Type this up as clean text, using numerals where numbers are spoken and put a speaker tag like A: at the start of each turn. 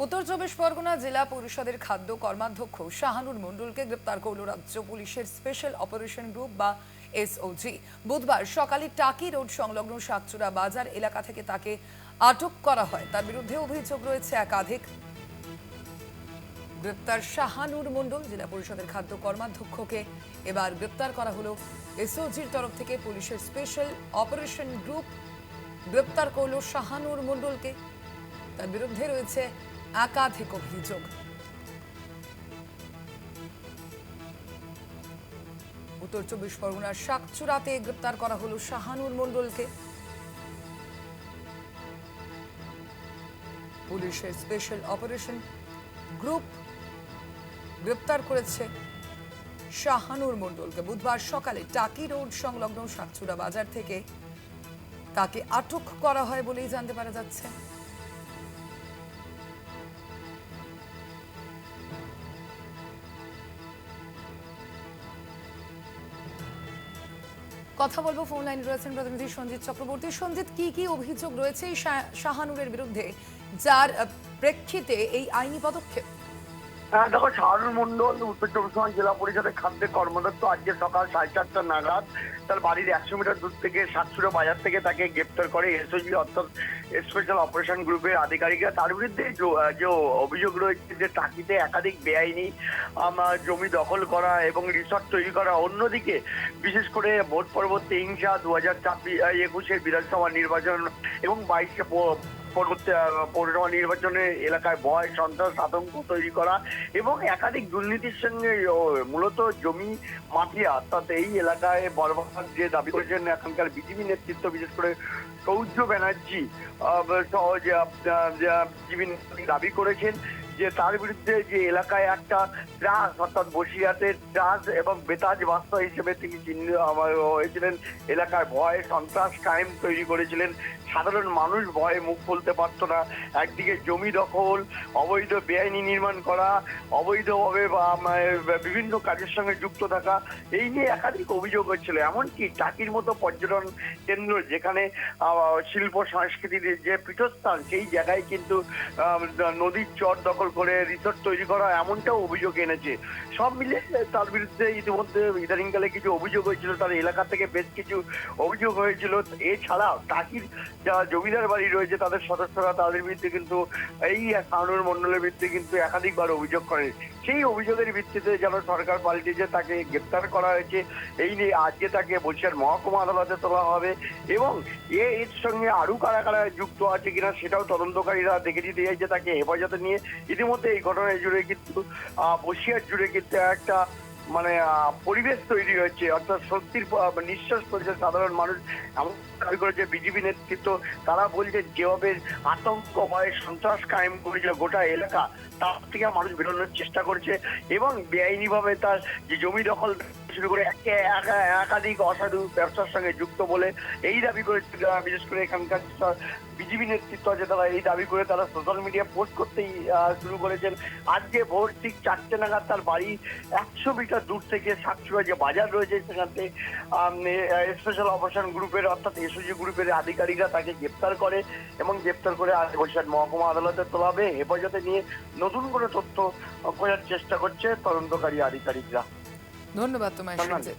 A: উত্তর চব্বিশ পরগনা জেলা পরিষদের খাদ্য কর্মাধ্যক্ষ শাহানুর মণ্ডলকে গ্রেপ্তার করল রাজ্য পুলিশের স্পেশাল অপারেশন গ্রুপ বা এসওজি। বুধবার সকালে টাকি রোড সংলগ্ন শাকচুরা বাজার এলাকা থেকে তাকে আটক করা হয়। তার বিরুদ্ধে অভিযোগ রয়েছে একাধিক। গ্রেপ্তার শাহানুর মণ্ডল জেলা পরিষদের খাদ্য কর্মাধ্যক্ষকে এবার গ্রেপ্তার করা হলো এসওজির তরফ থেকে। পুলিশের স্পেশাল অপারেশন গ্রুপ গ্রেপ্তার করল শাহানুর মণ্ডলকে। তার বিরুদ্ধে রয়েছে একাধিক অভিযোগ। উত্তর চব্বিশ পরগনার শাকচুরাতে গ্রেপ্তার করা হলো শাহানুর মণ্ডলকে। পুলিশের স্পেশাল অপারেশন গ্রুপ গ্রেপ্তার করেছে শাহানুর মণ্ডলকে। বুধবার সকালে টাকি রোড সংলগ্ন শাকচুরা বাজার থেকে তাকে আটক করা হয় বলেই জানতে পারা যাচ্ছে। কথা বলবো, ফোন লাইনে রয়েছেন প্রতিনিধি সঞ্জিত চক্রবর্তী। সঞ্জিত, কি কি অভিযোগ রয়েছে এই শাহানুরের বিরুদ্ধে, যার প্রেক্ষিতে এই আইনি পদক্ষেপ?
B: দেখো, শাহানুর মণ্ডল উত্তর চব্বিশ পরগনা জেলা পরিষদের খাদ্যের কর্মদক্ষ। আজকে সকাল 4:30 নাগাদ তার বাড়ির 100 মিটার দূর থেকে শাকচুরা বাজার থেকে তাকে গ্রেপ্তার করে এসওজি অর্থাৎ স্পেশাল অপারেশন গ্রুপের আধিকারিকরা। তার বিরুদ্ধে যে অভিযোগ রয়েছে যে টাকিতে একাধিক বেআইনি জমি দখল করা এবং রিসর্ট তৈরি করা। অন্যদিকে বিশেষ করে ভোট পরবর্তী হিংসা, 2021 বিধানসভা নির্বাচন এবং 22 পৌরসভা নির্বাচনে এলাকায় ভয়, সন্ত্রাস, আতঙ্ক তৈরি করা এবং একাধিক দুর্নীতির সঙ্গে মূলত জমি মাফিয়া অর্থাৎ এই এলাকায় বর্বরতার যে দাবি করেছেন এখানকার বিজেপি নেতৃত্ব, বিশেষ করে সৌর্য ব্যানার্জি দাবি করেছেন যে তার বিরুদ্ধে যে এলাকায় একটা ত্রাস অর্থাৎ বসিরহাটের ত্রাস এবং বেতাজ বাস্তা হিসেবে তিনি হয়েছিলেন। এলাকায় ভয়, সন্ত্রাস, ক্রাইম তৈরি করেছিলেন। সাধারণ মানুষ ভয়ে মুখ খুলতে পারতো না। একদিকে জমি দখল, অবৈধ বেআইনি নির্মাণ করা, অবৈধভাবে বিভিন্ন কাজের সঙ্গে যুক্ত থাকা, এই নিয়ে একাধিক অভিযোগ হচ্ছিল। এমনকি টাকির মতো পর্যটন কেন্দ্র, যেখানে শিল্প সংস্কৃতির যে পীঠস্থান, সেই জায়গায় কিন্তু নদীর চর দখল করে রিসোর্ট তৈরি করা, এমনটাও অভিযোগ এনেছে। সব মিলে তার বিরুদ্ধে ইতিমধ্যে ইদানিংকালে কিছু অভিযোগ হয়েছিল, তার এলাকা থেকে বেশ কিছু অভিযোগ হয়েছিল। এছাড়া টাকির যারা জমিদার বাড়ি রয়েছে তাদের সদস্যরা, তাদের বিরুদ্ধে কিন্তু এই শাহানুর মণ্ডলের বিরুদ্ধে কিন্তু একাধিকবার অভিযোগ করে। সেই অভিযোগের ভিত্তিতে যেন সরকার পাল্টেছে, তাকে গ্রেপ্তার করা হয়েছে। এই নিয়ে আজকে তাকে বরিশাল মহকুমা আদালতে তোলা হবে এবং এর সঙ্গে আরো কারা কারা যুক্ত আছে কিনা সেটাও তদন্তকারীরা দেখে দিতে চাইছে। তাকে হেফাজতে নিয়ে ইতিমধ্যে এই ঘটনায় জুড়ে কিন্তু বসিরহাট জুড়ে কিন্তু একটা পরিবেশ তৈরি হয়েছে, অর্থাৎ সত্যির নিঃশ্বাস পড়েছে সাধারণ মানুষ। এমন দাবি করেছে বিজেপি নেতৃত্ব। তারা বলছে যেভাবে আতঙ্ক, ভয়, সন্ত্রাস কায়েম করেছিল গোটা এলাকা, তার থেকে মানুষ বেরোনোর চেষ্টা করছে এবং বেআইনিভাবে তার যে জমি দখল শুরু করে একাধিক অসাধু ব্যবসার সঙ্গে যুক্ত বলে এই দাবি করেছে। বিশেষ করে এখানকার বিজেপি নেতৃত্ব আছে, তারা এই দাবি করে তারা সোশ্যাল মিডিয়া পোস্ট করতেই শুরু করেছেন। আজকে ভোর ঠিক 4টে নাগাদ তার বাড়ি 100 মিটার দূর থেকে শাকচুরা যে বাজার রয়েছে সেখানে স্পেশাল অপারেশন গ্রুপের অর্থাৎ এসওজি গ্রুপের আধিকারিকরা তাকে গ্রেপ্তার করে এবং গ্রেপ্তার করে আজ বরিশাল মহকুমা আদালতে তোলা হবে। হেফাজতে নিয়ে নতুন করে তথ্য খোঁজার চেষ্টা করছে তদন্তকারী আধিকারিকরা।
A: ধন্যবাদ তোমায় সঞ্জিত।